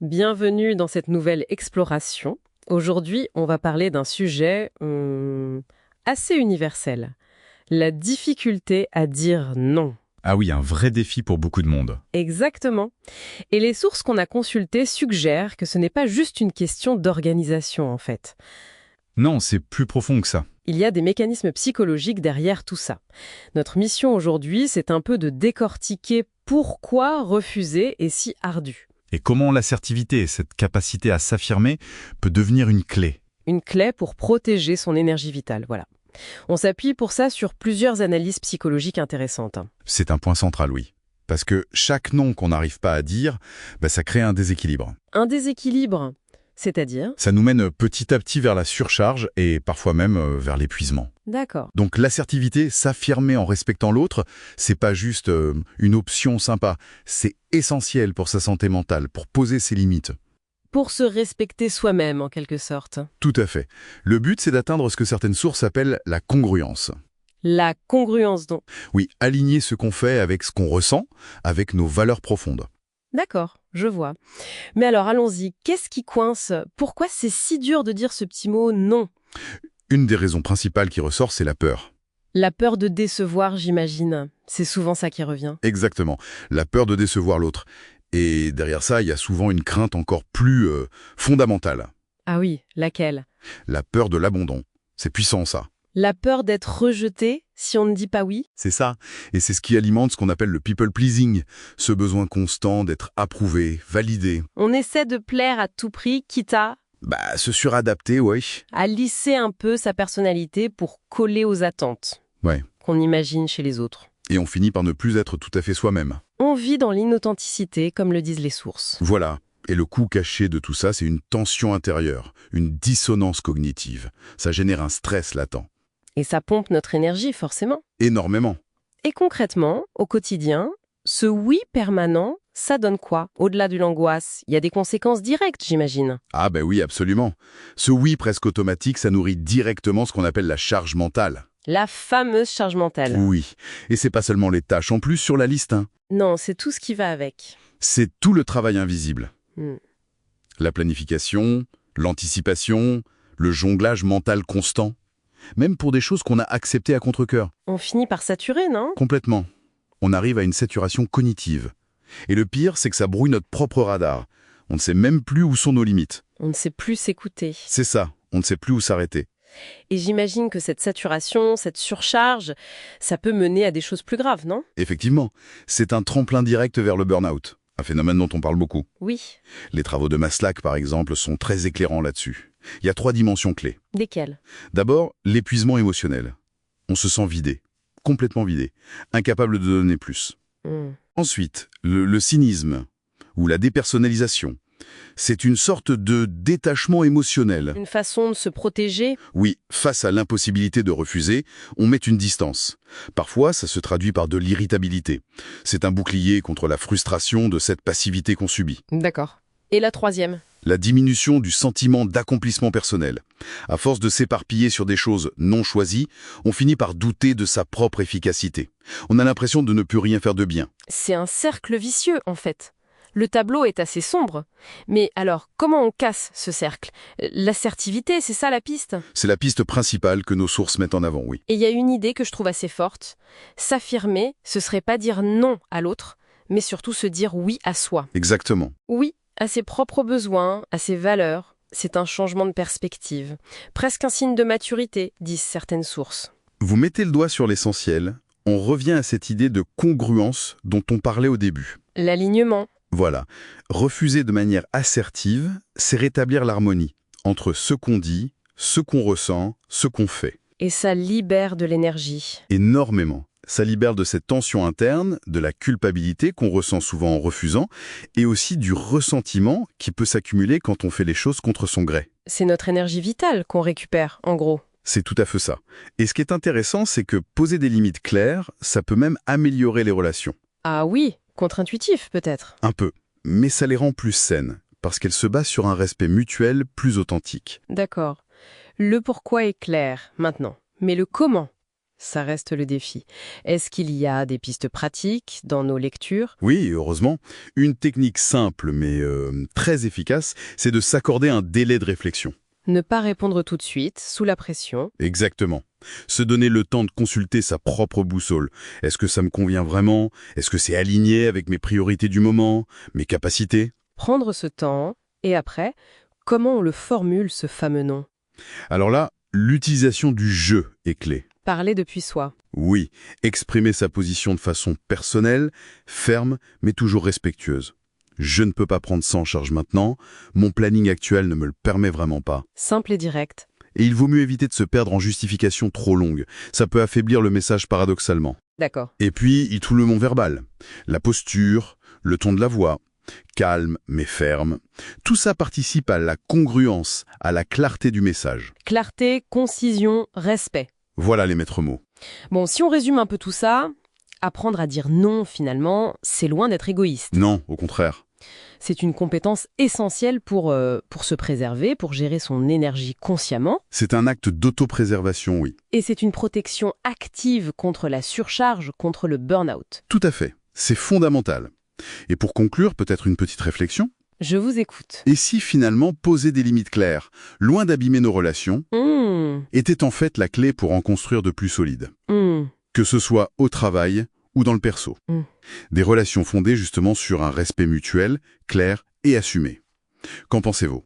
Bienvenue dans cette nouvelle exploration. Aujourd'hui, on va parler d'un sujet assez universel. La difficulté à dire non. Ah oui, un vrai défi pour beaucoup de monde. Exactement. Et les sources qu'on a consultées suggèrent que ce n'est pas juste une question d'organisation en fait. Non, c'est plus profond que ça. Il y a des mécanismes psychologiques derrière tout ça. Notre mission aujourd'hui, c'est un peu de décortiquer pourquoi refuser est si ardu. Et comment l'assertivité, cette capacité à s'affirmer, peut devenir une clé. Une clé pour protéger son énergie vitale, voilà. On s'appuie pour ça sur plusieurs analyses psychologiques intéressantes. C'est un point central, oui. Parce que chaque non qu'on n'arrive pas à dire, ça crée un déséquilibre. Un déséquilibre, c'est-à-dire? Ça nous mène petit à petit vers la surcharge et parfois même vers l'épuisement. D'accord. Donc l'assertivité, s'affirmer en respectant l'autre, c'est pas juste une option sympa, c'est essentiel pour sa santé mentale, pour poser ses limites. Pour se respecter soi-même, en quelque sorte. Tout à fait. Le but, c'est d'atteindre ce que certaines sources appellent la congruence. La congruence, donc. Oui, aligner ce qu'on fait avec ce qu'on ressent, avec nos valeurs profondes. D'accord, je vois. Mais alors, allons-y. Qu'est-ce qui coince? Pourquoi c'est si dur de dire ce petit mot non? Une des raisons principales qui ressort, c'est la peur. La peur de décevoir, j'imagine. C'est souvent ça qui revient. Exactement. La peur de décevoir l'autre. Et derrière ça, il y a souvent une crainte encore plus fondamentale. Ah oui, laquelle? La peur de l'abandon. C'est puissant, ça. La peur d'être rejeté si on ne dit pas oui? C'est ça. Et c'est ce qui alimente ce qu'on appelle le people pleasing. Ce besoin constant d'être approuvé, validé. On essaie de plaire à tout prix, quitte Se suradapter, ouais. à lisser un peu sa personnalité pour coller aux attentes Ouais. qu'on imagine chez les autres. Et on finit par ne plus être tout à fait soi-même. On vit dans l'inauthenticité, comme le disent les sources. Voilà. Et le coût caché de tout ça, c'est une tension intérieure, une dissonance cognitive. Ça génère un stress latent. Et ça pompe notre énergie, forcément. Énormément. Et concrètement, au quotidien, ce oui permanent, ça donne quoi? Au-delà de l'angoisse, il y a des conséquences directes, j'imagine. Ah oui, absolument. Ce oui presque automatique, ça nourrit directement ce qu'on appelle la charge mentale. La fameuse charge mentale. Oui. Et c'est pas seulement les tâches en plus sur la liste, hein. Non, c'est tout ce qui va avec. C'est tout le travail invisible. Hmm. La planification, l'anticipation, le jonglage mental constant. Même pour des choses qu'on a acceptées à contre-cœur. On finit par saturer, non? Complètement. On arrive à une saturation cognitive. Et le pire, c'est que ça brouille notre propre radar. On ne sait même plus où sont nos limites. On ne sait plus s'écouter. C'est ça, on ne sait plus où s'arrêter. Et j'imagine que cette saturation, cette surcharge, ça peut mener à des choses plus graves, non? Effectivement, c'est un tremplin direct vers le burn-out, un phénomène dont on parle beaucoup. Oui. Les travaux de Maslach, par exemple, sont très éclairants là-dessus. Il y a 3 dimensions clés. Desquelles? D'abord, l'épuisement émotionnel. On se sent vidé, complètement vidé, incapable de donner plus. Ensuite, le cynisme, ou la dépersonnalisation. C'est une sorte de détachement émotionnel. Une façon de se protéger? Oui, face à l'impossibilité de refuser, on met une distance. Parfois, ça se traduit par de l'irritabilité. C'est un bouclier contre la frustration de cette passivité qu'on subit. D'accord. Et la troisième? La diminution du sentiment d'accomplissement personnel. À force de s'éparpiller sur des choses non choisies, on finit par douter de sa propre efficacité. On a l'impression de ne plus rien faire de bien. C'est un cercle vicieux, en fait. Le tableau est assez sombre. Mais alors, comment on casse ce cercle? L'assertivité, c'est ça la piste? C'est la piste principale que nos sources mettent en avant, oui. Et il y a une idée que je trouve assez forte. S'affirmer, ce serait pas dire non à l'autre, mais surtout se dire oui à soi. Exactement. Oui à ses propres besoins, à ses valeurs. C'est un changement de perspective. Presque un signe de maturité, disent certaines sources. Vous mettez le doigt sur l'essentiel. On revient à cette idée de congruence dont on parlait au début. L'alignement. Voilà. Refuser de manière assertive, c'est rétablir l'harmonie entre ce qu'on dit, ce qu'on ressent, ce qu'on fait. Et ça libère de l'énergie. Énormément. Ça libère de cette tension interne, de la culpabilité qu'on ressent souvent en refusant, et aussi du ressentiment qui peut s'accumuler quand on fait les choses contre son gré. C'est notre énergie vitale qu'on récupère, en gros. C'est tout à fait ça. Et ce qui est intéressant, c'est que poser des limites claires, ça peut même améliorer les relations. Ah oui, contre-intuitif peut-être. Un peu. Mais ça les rend plus saines, parce qu'elles se basent sur un respect mutuel plus authentique. D'accord. Le pourquoi est clair, maintenant. Mais le comment? Ça reste le défi. Est-ce qu'il y a des pistes pratiques dans nos lectures? Oui, heureusement. Une technique simple mais très efficace, c'est de s'accorder un délai de réflexion. Ne pas répondre tout de suite, sous la pression. Exactement. Se donner le temps de consulter sa propre boussole. Est-ce que ça me convient vraiment? Est-ce que c'est aligné avec mes priorités du moment? Mes capacités? Prendre ce temps, et après, comment on le formule, ce fameux nom? Alors là, l'utilisation du « je » est clé. Parler depuis soi. Oui, exprimer sa position de façon personnelle, ferme, mais toujours respectueuse. Je ne peux pas prendre ça en charge maintenant, mon planning actuel ne me le permet vraiment pas. Simple et direct. Et il vaut mieux éviter de se perdre en justifications trop longues. Ça peut affaiblir le message paradoxalement. D'accord. Et puis, il y a tout le non-verbal. La posture, le ton de la voix, calme mais ferme. Tout ça participe à la congruence, à la clarté du message. Clarté, concision, respect. Voilà les maîtres mots. Bon, si on résume un peu tout ça, apprendre à dire non, finalement, c'est loin d'être égoïste. Non, au contraire. C'est une compétence essentielle pour se préserver, pour gérer son énergie consciemment. C'est un acte d'autopréservation, oui. Et c'est une protection active contre la surcharge, contre le burn-out. Tout à fait. C'est fondamental. Et pour conclure, peut-être une petite réflexion? Je vous écoute. Et si finalement poser des limites claires, loin d'abîmer nos relations, était en fait la clé pour en construire de plus solides? Que ce soit au travail ou dans le perso. Des relations fondées justement sur un respect mutuel, clair et assumé. Qu'en pensez-vous?